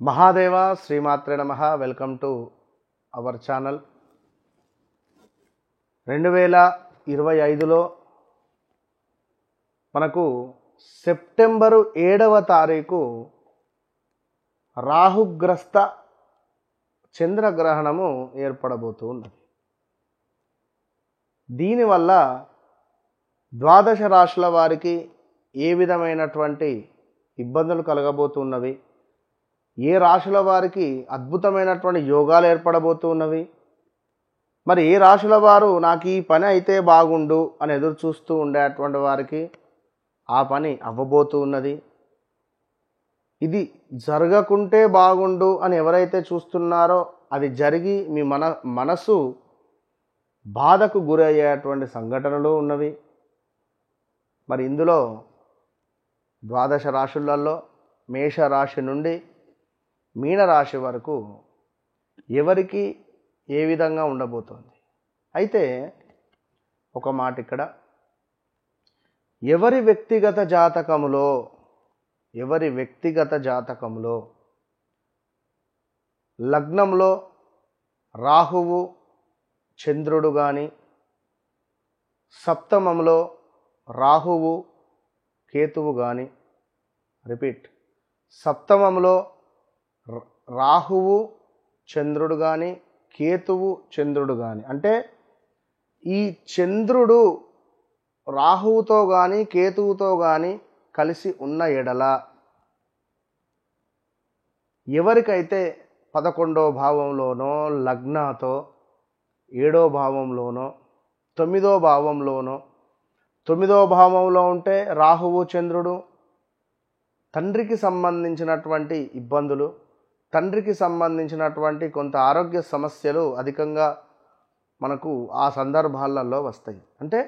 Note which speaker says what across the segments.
Speaker 1: మహాదేవ శ్రీమాత్రే నమః. Welcome to our channel. 2025లో మనకు సెప్టెంబరు 7వ తారీఖు రాహుగ్రస్త చంద్రగ్రహణము ఏర్పడబోతుంది. దీనివల్ల ద్వాదశ రాశుల వారికి ఏ విధమైనటువంటి ఇబ్బందులు కలగబోతున్నవి, ఏ రాశుల వారికి అద్భుతమైనటువంటి యోగాలు ఏర్పడబోతున్నవి, మరి ఏ రాశుల వారు నాకు ఈ పని అయితే బాగుండు అని ఎదురు చూస్తూ ఉండేటువంటి వారికి ఆ పని అవ్వబోతూ ఉన్నది. ఇది జరగకుంటే బాగుండు అని ఎవరైతే చూస్తున్నారో అది జరిగి మీ మనసు బాధకు గురయ్యేటువంటి సంఘటనలు ఉన్నవి. మరి ఇందులో ద్వాదశ రాశులలో మేషరాశి నుండి మీనరాశి వరకు ఎవరికి ఏ విధంగా ఉండబోతోంది. అయితే ఒక మాట ఇక్కడ, ఎవరి వ్యక్తిగత జాతకములో లగ్నంలో రాహువు చంద్రుడు కానీ, సప్తమంలో రాహువు కేతువు కానీ, సప్తమంలో రాహువు చంద్రుడు కానీ, కేతువు చంద్రుడు కానీ, అంటే ఈ చంద్రుడు రాహువుతో కానీ కేతువుతో కానీ కలిసి ఉన్న ఎడల ఎవరికైతే 11వ భావంలోనో లగ్నాతో 7వ భావంలోనో 9వ భావంలోనో, 9వ భావంలో ఉంటే రాహువు చంద్రుడు తండ్రికి సంబంధించినటువంటి ఇబ్బందులు, తండ్రికి సంబంధించినటువంటి కొంత ఆరోగ్య సమస్యలు అధికంగా మనకు ఆ సందర్భాలలో వస్తాయి. అంటే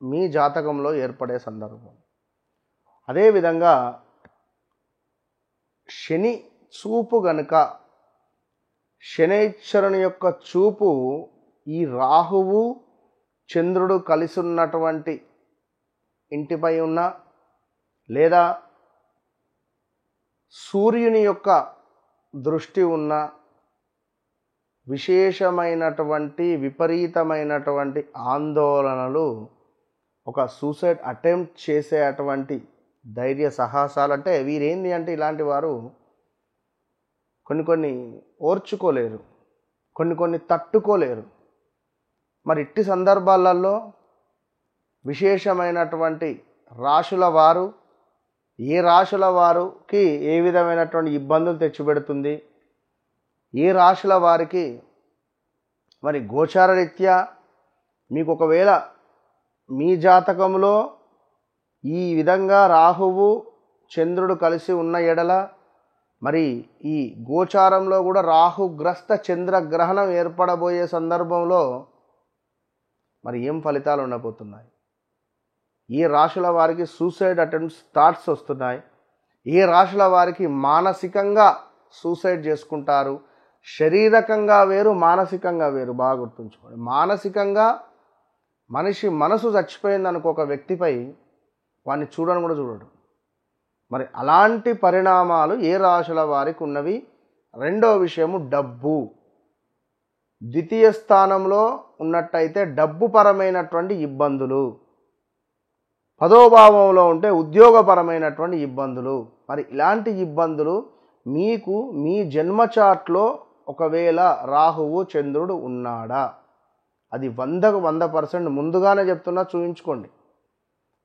Speaker 1: మీ జాతకంలో ఏర్పడే సందర్భం. అదేవిధంగా శని చూపు గనుక, శనైశ్వరుని యొక్క చూపు ఈ రాహువు చంద్రుడు కలిసి ఉన్నటువంటి ఇంటిపై ఉన్న, లేదా సూర్యుని యొక్క దృష్టి ఉన్న, విపరీతమైనటువంటి ఆందోళనలు, ఒక సూసైడ్ అటెంప్ట్ చేసేటువంటి ధైర్య సాహసాలు, అంటే వీరేంది అంటే ఇలాంటి వారు కొన్ని ఓర్చుకోలేరు, కొన్ని తట్టుకోలేరు. మరి ఇట్టి సందర్భాలలో విశేషమైనటువంటి రాశుల వారు, ఏ రాశుల వారికి ఏ విధమైనటువంటి ఇబ్బందులు తెచ్చిపెడుతుంది, ఏ రాశుల వారికి మరి గోచార రీత్యా మీకు ఒకవేళ మీ జాతకంలో ఈ విధంగా రాహువు చంద్రుడు కలిసి ఉన్న ఎడల, మరి ఈ గోచారంలో కూడా రాహుగ్రస్త చంద్రగ్రహణం ఏర్పడబోయే సందర్భంలో మరి ఏం ఫలితాలు ఉండబోతున్నాయి, ఏ రాశుల వారికి సూసైడ్ అటెంప్ట్స్ థాట్స్ వస్తున్నాయి, ఏ రాశుల వారికి మానసికంగా సూసైడ్ చేసుకుంటారు. శారీరకంగా వేరు, మానసికంగా వేరు. బాగా గుర్తుంచుకోండి. మానసికంగా మనిషి మనసు చచ్చిపోయింది అనుకో ఒక వ్యక్తిపై, వాడిని చూడని కూడా చూడడు. మరి అలాంటి పరిణామాలు ఏ రాశుల వారికి ఉన్నవి. రెండో విషయము డబ్బు. ద్వితీయ స్థానంలో ఉన్నట్టయితే డబ్బు పరమైనటువంటి ఇబ్బందులు, 10వ భావంలో ఉంటే ఉద్యోగపరమైనటువంటి ఇబ్బందులు. మరి ఇలాంటి ఇబ్బందులు మీకు మీ జన్మ చార్ట్లో ఒకవేళ రాహువు చంద్రుడు ఉన్నాడా, అది 100కు 100% ముందుగానే చెప్తున్నా, చూయించుకోండి.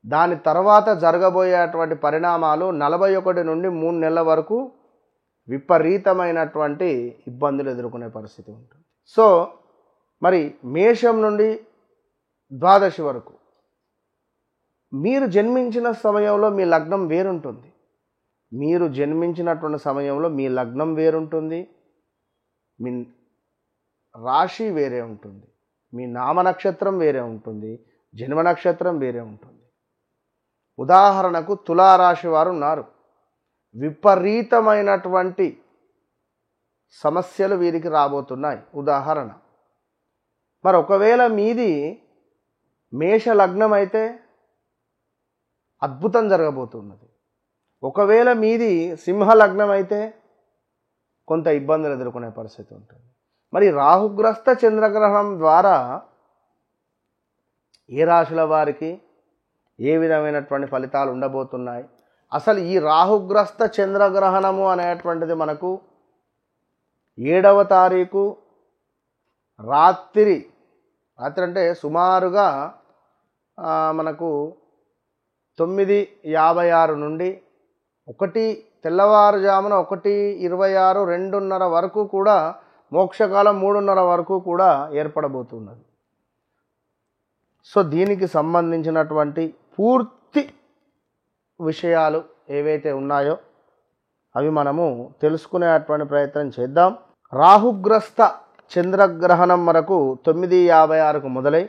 Speaker 1: దాని తర్వాత జరగబోయేటువంటి పరిణామాలు 41 నుండి 3 నెలల వరకు విపరీతమైనటువంటి ఇబ్బందులు ఎదుర్కొనే పరిస్థితి ఉంటుంది. సో మరి మేషం నుండి ద్వాదశి వరకు మీరు జన్మించిన సమయంలో మీ లగ్నం వేరుంటుంది. మీరు జన్మించినటువంటి సమయంలో మీ లగ్నం వేరుంటుంది, మీ రాశి వేరే ఉంటుంది, మీ నామ నక్షత్రం వేరే ఉంటుంది, జన్మ నక్షత్రం వేరే ఉంటుంది. ఉదాహరణకు తులారాశి వారు ఉన్నారు. విపరీతమైనటువంటి సమస్యలు వీరికి రాబోతున్నాయి. ఉదాహరణ, మరి ఒకవేళ మీది మేష లగ్నం అయితే అద్భుతం జరగబోతున్నది. ఒకవేళ మీది సింహ లగ్నం అయితే కొంత ఇబ్బందులు ఎదుర్కొనే పరిస్థితి ఉంటుంది. మరి రాహుగ్రస్త చంద్రగ్రహణం ద్వారా ఏ రాశుల వారికి ఏ విధమైనటువంటి ఫలితాలు ఉండబోతున్నాయి? అసలు ఈ రాహుగ్రస్త చంద్రగ్రహణము అనేటువంటిది మనకు 7వ తారీఖు రాత్రి అంటే సుమారుగా మనకు 9:56 నుండి తెల్లవారుజామున 1:26 2:30 వరకు కూడా మోక్షకాలం 3:30 వరకు కూడా ఏర్పడబోతున్నది. సో దీనికి సంబంధించినటువంటి పూర్తి విషయాలు ఏవైతే ఉన్నాయో అవి మనము తెలుసుకునేటువంటి ప్రయత్నం చేద్దాం. రాహుగ్రస్త చంద్రగ్రహణం మనకు 9:56కు మొదలై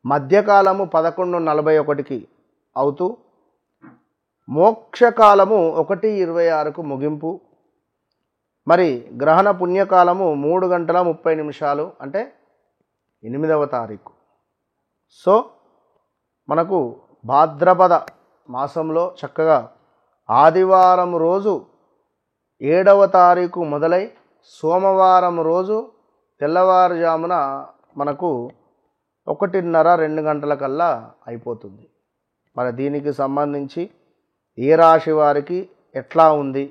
Speaker 1: మధ్యకాలము 11:41కి అవుతూ మోక్షకాలము 1:26కు ముగింపు. మరి గ్రహణ పుణ్యకాలము 3:30 అంటే 8వ తారీఖు. సో మనకు భాద్రపద మాసంలో చక్కగా ఆదివారం రోజు 7వ తారీఖు మొదలై సోమవారం రోజు తెల్లవారుజామున మనకు 1:30 2 అయిపోతుంది. మరి దీనికి సంబంధించి ఏ రాశి వారికి ఎట్లా ఉంది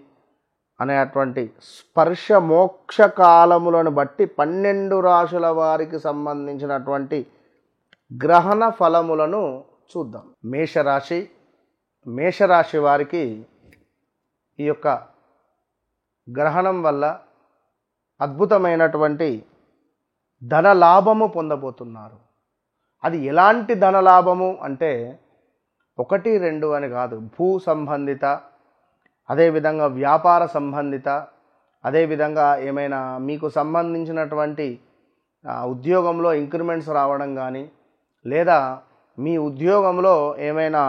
Speaker 1: అనేటువంటి స్పర్శ మోక్ష కాలములను బట్టి 12 రాశుల వారికి సంబంధించినటువంటి గ్రహణ ఫలములను చూద్దాం. మేషరాశి వారికి ఈ యొక్క గ్రహణం వల్ల అద్భుతమైనటువంటి ధనలాభము పొందబోతున్నారు. అది ఎలాంటి ధనలాభము అంటే 1 2 అని కాదు, భూ సంబంధిత, అదేవిధంగా వ్యాపార సంబంధిత, అదేవిధంగా ఏమైనా మీకు సంబంధించినటువంటి ఉద్యోగంలో ఇంక్రిమెంట్స్ రావడం కానీ, లేదా మీ ఉద్యోగంలో ఏమైనా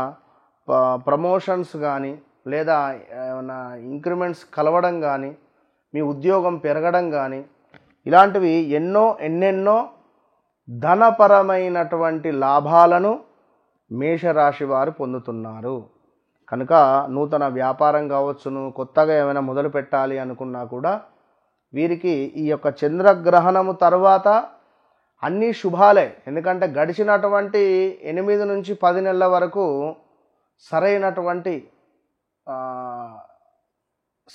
Speaker 1: ప్రమోషన్స్ కానీ, లేదా ఏమైనా ఇంక్రిమెంట్స్ కలవడం కానీ, మీ ఉద్యోగం పెరగడం కానీ, ఇలాంటివి ఎన్నెన్నో ధనపరమైనటువంటి లాభాలను మేషరాశి వారు పొందుతున్నారు. కనుక నూతన వ్యాపారం కావచ్చును, కొత్తగా ఏమైనా మొదలు పెట్టాలి అనుకున్నా కూడా వీరికి ఈ యొక్క చంద్రగ్రహణము తర్వాత అన్నీ శుభాలే. ఎందుకంటే గడిచినటువంటి 8 నుంచి 10 నెలల వరకు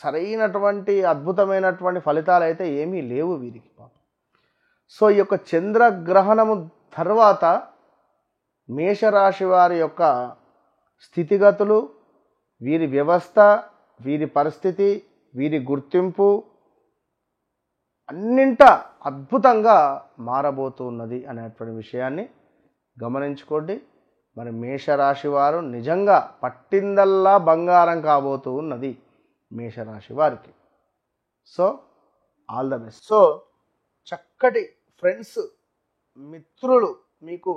Speaker 1: సరైనటువంటి అద్భుతమైనటువంటి ఫలితాలు అయితే ఏమీ లేవు వీరికి. సో ఈ యొక్క చంద్రగ్రహణము తర్వాత మేషరాశి వారి యొక్క స్థితిగతులు, వీరి వ్యవస్థ, వీరి పరిస్థితి, వీరి గుర్తింపు అన్నింట అద్భుతంగా మారబోతున్నది అనేటువంటి విషయాన్ని గమనించుకోండి. మరి మేషరాశి వారు నిజంగా పట్టిందల్లా బంగారం కాబోతూ ఉన్నది మేషరాశి వారికి. So all the best. So చక్కటి ఫ్రెండ్స్, మిత్రులు మీకు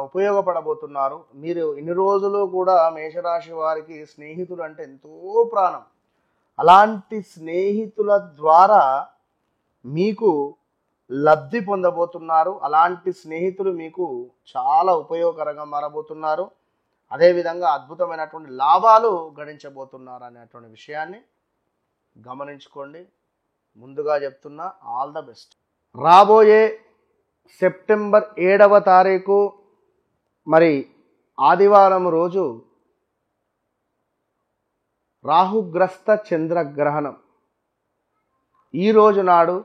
Speaker 1: ఉపయోగపడబోతున్నారు. మీరు ఇన్ని రోజులు కూడా మేషరాశి వారికి స్నేహితులు అంటే ఎంతో ప్రాణం. అలాంటి స్నేహితుల ద్వారా మీకు లబ్ధి పొందబోతున్నారు. అలాంటి స్నేహితులు మీకు చాలా ఉపయోగకరంగా మారబోతున్నారు. అదేవిధంగా అద్భుతమైనటువంటి లాభాలు గడించబోతున్నారు అనేటువంటి విషయాన్ని గమనించుకోండి. ముందుగా చెప్తున్నా, ఆల్ ద బెస్ట్. రాబోయే సెప్టెంబర్ 7వ తారీఖు మరి ఆదివారం రోజు రాహుగ్రస్త చంద్రగ్రహణం. ఈ రోజు నాడు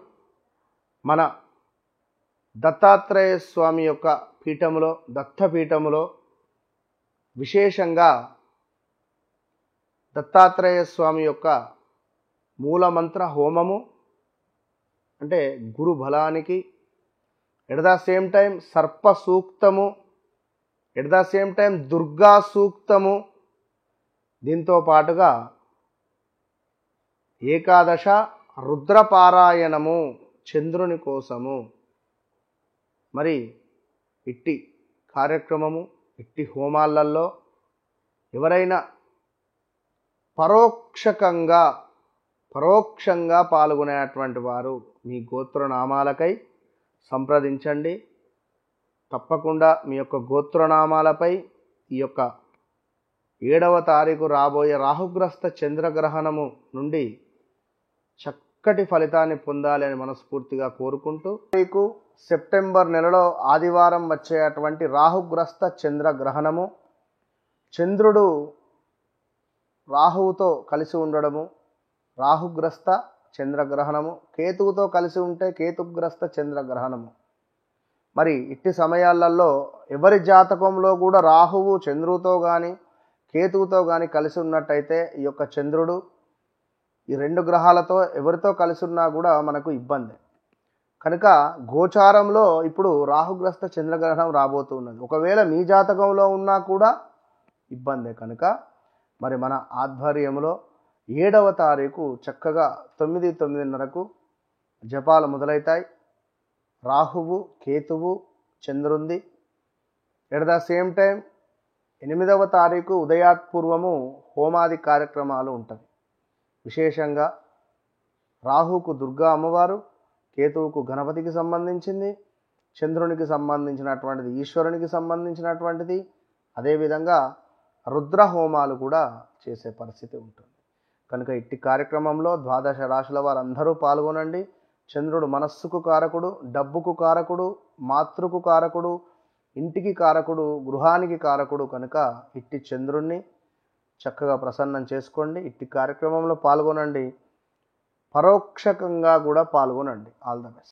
Speaker 1: మన దత్తాత్రేయ స్వామి యొక్క పీఠములో, దత్తపీఠములో విశేషంగా దత్తాత్రేయ స్వామి యొక్క మూలమంత్ర హోమము, అంటే గురు బలానికి, ఎట్ ద సేమ్ టైం సర్ప సూక్తము, at the same time Durga సూక్తము, దీంతో పాటుగా ఏకాదశ రుద్రపారాయణము చంద్రుని కోసము. మరి ఇట్టి కార్యక్రమము, ఇట్టి హోమాలలో ఎవరైనా పరోక్షంగా పాల్గొనేటువంటి వారు మీ గోత్రనామాలకై సంప్రదించండి. తప్పకుండా మీ యొక్క గోత్రనామాలపై ఈ యొక్క 7వ తారీఖు రాబోయే రాహుగ్రస్త చంద్రగ్రహణము నుండి చక్కటి ఫలితాన్ని పొందాలి అని మనస్ఫూర్తిగా కోరుకుంటూ, మీకు సెప్టెంబర్ నెలలో ఆదివారం వచ్చేటువంటి రాహుగ్రస్త చంద్రగ్రహణము, చంద్రుడు రాహువుతో కలిసి ఉండడము, రాహుగ్రస్త చంద్రగ్రహణము, కేతువుతో కలిసి ఉంటే కేతుగ్రస్త చంద్రగ్రహణము. మరి ఇట్టి సమయాలలో ఎవరి జాతకంలో కూడా రాహువు చంద్రుడితో కానీ కేతువుతో కానీ కలిసి ఉన్నట్టయితే ఈ యొక్క చంద్రుడు ఈ రెండు గ్రహాలతో ఎవరితో కలిసి ఉన్నా కూడా మనకు ఇబ్బంది. కనుక గోచారంలో ఇప్పుడు రాహుగ్రస్త చంద్రగ్రహణం రాబోతున్నది. ఒకవేళ మీ జాతకంలో ఉన్నా కూడా ఇబ్బందే. కనుక మరి మన ఆధ్వర్యంలో 7వ తారీఖు చక్కగా 9:30కు జపాలు మొదలవుతాయి. రాహువు కేతువు చంద్రుంది. ఎట్ ద సేమ్ టైం 8వ తారీఖు ఉదయాత్పూర్వము హోమాది కార్యక్రమాలు ఉంటాయి. విశేషంగా రాహువుకు దుర్గా అమ్మవారు, కేతువుకు గణపతికి సంబంధించింది, చంద్రునికి సంబంధించినటువంటిది ఈశ్వరునికి సంబంధించినటువంటిది, అదేవిధంగా రుద్ర హోమాలు కూడా చేసే పరిస్థితి ఉంటుంది. కనుక ఇట్టి కార్యక్రమంలో 12 రాశుల వారందరూ పాల్గొనండి. చంద్రుడు మనస్సుకు కారకుడు, డబ్బుకు కారకుడు, మాతృకు కారకుడు, ఇంటికి కారకుడు, గృహానికి కారకుడు. కనుక ఇట్టి చంద్రుణ్ణి చక్కగా ప్రసన్నం చేసుకోండి. ఇట్టి కార్యక్రమంలో పాల్గొనండి, పరోక్షకంగా కూడా పాల్గొనండి. All the best.